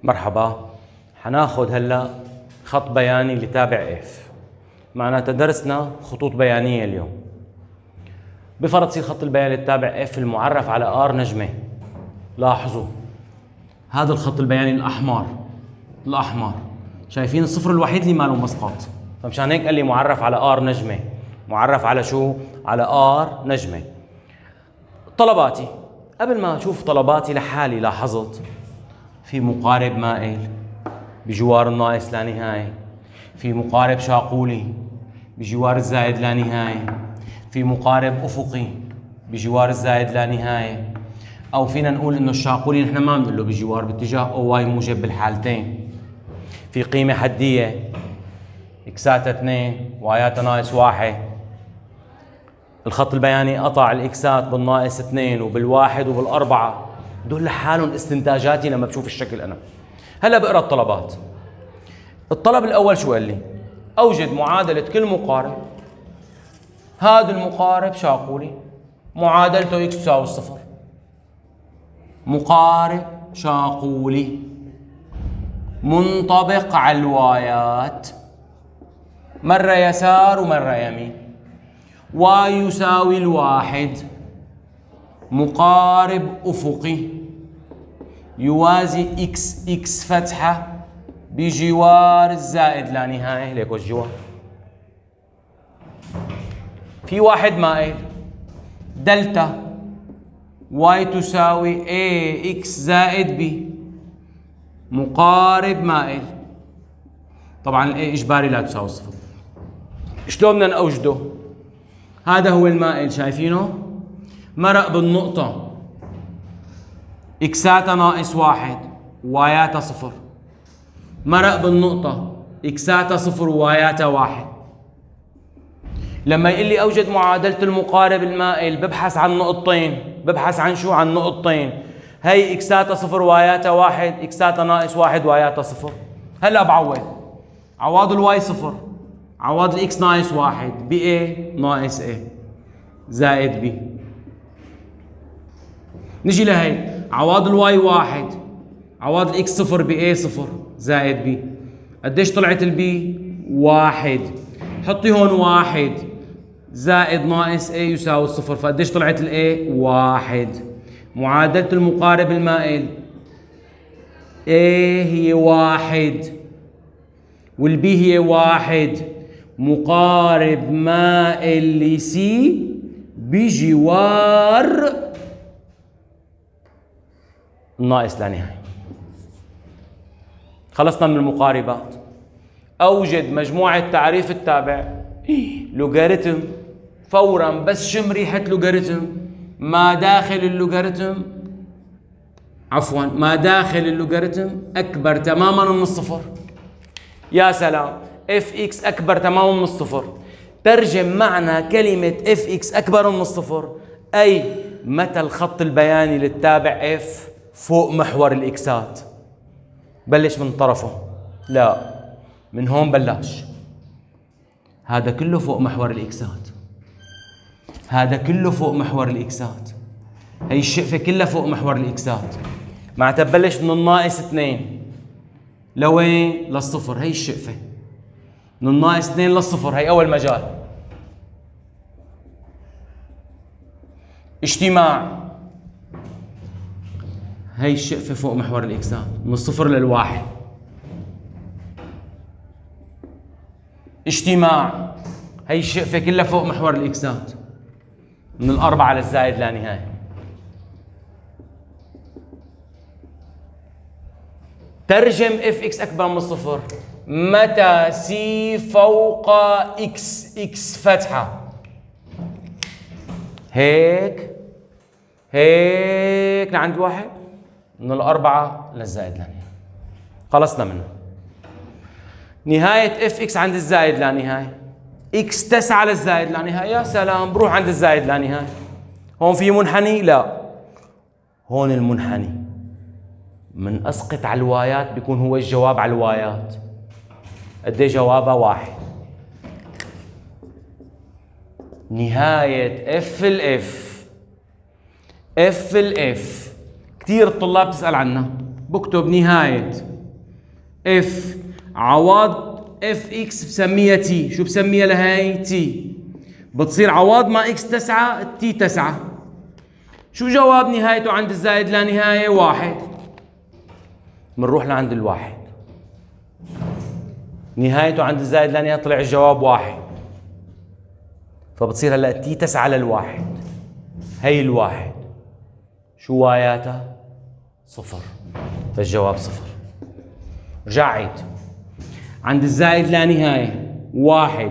مرحبا. حناخد هلا خط بياني لتابع اف، معناتها درسنا خطوط بيانية اليوم. بفرض يصير خط البيان للتابع اف المعرف على ار نجمة. لاحظوا هذا الخط البياني الأحمر شايفين الصفر الوحيد اللي ما له مسقط، فمشان هيك قال لي معرف على ار نجمة. معرف على شو؟ على ار نجمة. طلباتي، قبل ما اشوف طلباتي لحالي لاحظت في مقارب مائل بجوار الناقص لا نهاية، في مقارب شاقولي بجوار الزائد لا نهاية، في مقارب أفقي بجوار الزائد لا نهاية، أو فينا نقول إنه الشاقولي نحن ما بنقول له بجوار باتجاه أو واي موجب بالحالتين. في قيمة حدية إكساتها 2 واياتها ناقص 1. الخط البياني قطع الإكسات بالناقص 2 وبالواحد وبالأربعة، دول لحالهم استنتاجاتي لما بشوف الشكل أنا. هلا بقرأ الطلبات. الطلب الأول شو قال لي؟ أوجد معادلة كل مقارب. هذا المقارب شاقولي معادلته إكس تساوي 0. مقارب شاقولي منطبق على الوايات، مرة يسار ومرة يمين، واي يساوي 1. مقارب أفقي يوازي إكس فتحة بجوار الزائد لا نهاية، ليكو الجوار. في واحد مائل دلتا واي تساوي A إكس زائد B. مقارب مائل، طبعا A إجباري لا تساوي 0. شلون بدنا نوجده؟ هذا هو المائل شايفينه؟ مرق بالنقطة إكساتها ناقص 1 وواياتها 0. مرق بالنقطة إكساتها 0 وواياتها 1. لما يقول لي أوجد معادلة المقارب المائل ببحث عن نقطتين. ببحث عن شو؟ عن نقطتين. هي إكساتها 0 وواياتها 1، إكساتها ناقص 1 وواياتها 0. هلا بعوض. عوض الواي 0، عوض الإكس ناقص 1 بA ناقص A زائد B. نجي لهي عوض الواي 1، عوض الإكس 0 بA 0 زائد B. قديش طلعت البي؟ 1. حطي هون 1 زائد ناقص A يساوي 0، فقديش طلعت الA؟ 1. معادلة المقارب المائل A هي 1 والبي هي 1. مقارب مائل لسي بجوار الناقص لا نهاية. خلصنا من المقاربات. أوجد مجموعة تعريف التابع. لوغاريتم فورا بس شم ريحة لوغاريتم. ما داخل اللوغاريتم، عفوا ما داخل اللوغاريتم أكبر تماما من الصفر. يا سلام، اف اكس أكبر تماما من الصفر. ترجم معنى كلمة اف اكس أكبر من الصفر أي متى الخط البياني للتابع اف فوق محور الإكسات. بلش من طرفه؟ لا، من هون بلاش. هذا كله فوق محور الإكسات، هذا كله فوق محور الإكسات، هي الشقفة كلها فوق محور الإكسات. معناتها ببلش من الناقص 2 لوين؟ للصفر. هي الشقفة من الناقص 2 للصفر، هي أول مجال. اجتماع، هي الشقفة فوق محور الإكسات من الصفر للواحد. اجتماع، هي الشقفة كلها فوق محور الإكسات من الأربعة للزائد لا نهاية. ترجم اف اكس أكبر من الصفر متى سي فوق اكس فتحة هيك لعند 1 من الأربعة للزائد لا نهاية. خلصنا منه. نهاية اف اكس عند الزائد لا نهاية. اكس تسعى للزائد لا نهاية. يا سلام، بروح عند الزائد لا نهاية. هون في منحني؟ لا، هون المنحني من اسقط على الوايات بيكون هو الجواب على الوايات. قد ايه جوابها؟ 1. نهاية اف الاف كثير الطلاب تسأل عنها. بكتب نهاية اف عوض اف اكس بسميها تي. شو بسميها لهي؟ تي. بتصير عوض ما اكس 9 تي 9. شو جواب نهايته عند الزائد لا نهاية؟ 1. بنروح لعند الواحد، نهايته عند الزائد لا نهاية طلع الجواب 1. فبتصير هلا تي 9 للواحد، هي الواحد شو واياتها؟ 0. فالجواب 0. رجع عيد، عند الزائد لا نهاية 1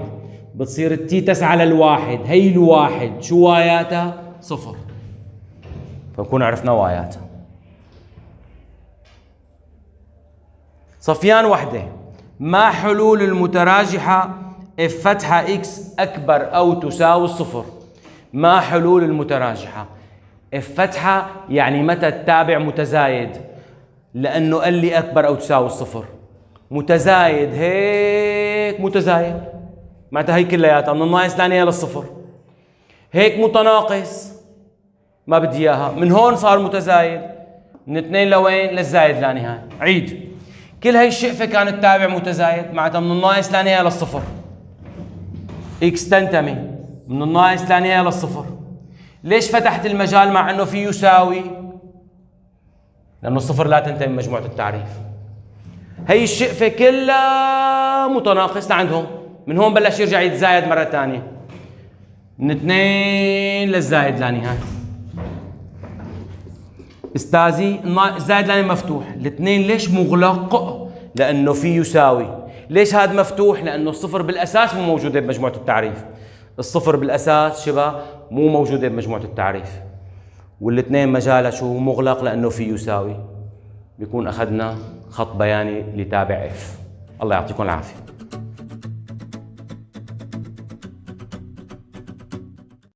بتصير التي 9 للواحد، هي الواحد شو واياتها؟ 0. فنكون عرفنا واياتها. صفيان وحدة، ما حلول المتراجحة اف فتحة اكس اكبر او تساوي 0؟ ما حلول المتراجحة؟ اف فتحة يعني متى التابع متزايد؟ لانه قال لي اكبر او تساوي 0. متزايد هيك متزايد معناتها هي كلياتها من الناقص لا نهاية للصفر. هيك متناقص ما بدي اياها، من هون صار متزايد، من 2 لوين؟ للزايد لا نهاية. عيد، كل هي الشقفة كانت تابع متزايد معناتها من الناقص لا نهاية للصفر. اكس تنتمي من الناقص لا نهاية للصفر. ليش فتحت المجال مع انه في يساوي؟ لانه الصفر لا تنتمي من مجموعة التعريف. هي الشقفة كلها متناقص لعندهم، من هون بلش يرجع يتزايد مرة ثانية من 2 للزايد لا نهاية. استاذي الزائد لا نهاية مفتوح، الاثنين ليش مغلق؟ لانه في يساوي. ليش هذا مفتوح؟ لانه الصفر بالاساس مو موجودة بمجموعة التعريف. الصفر بالاساس شبه مو موجودة بمجموعة التعريف، والاثنين مجالها شو؟ مغلق لانه في يساوي. بيكون اخذنا خط بياني لتابع اف. الله يعطيكم العافية.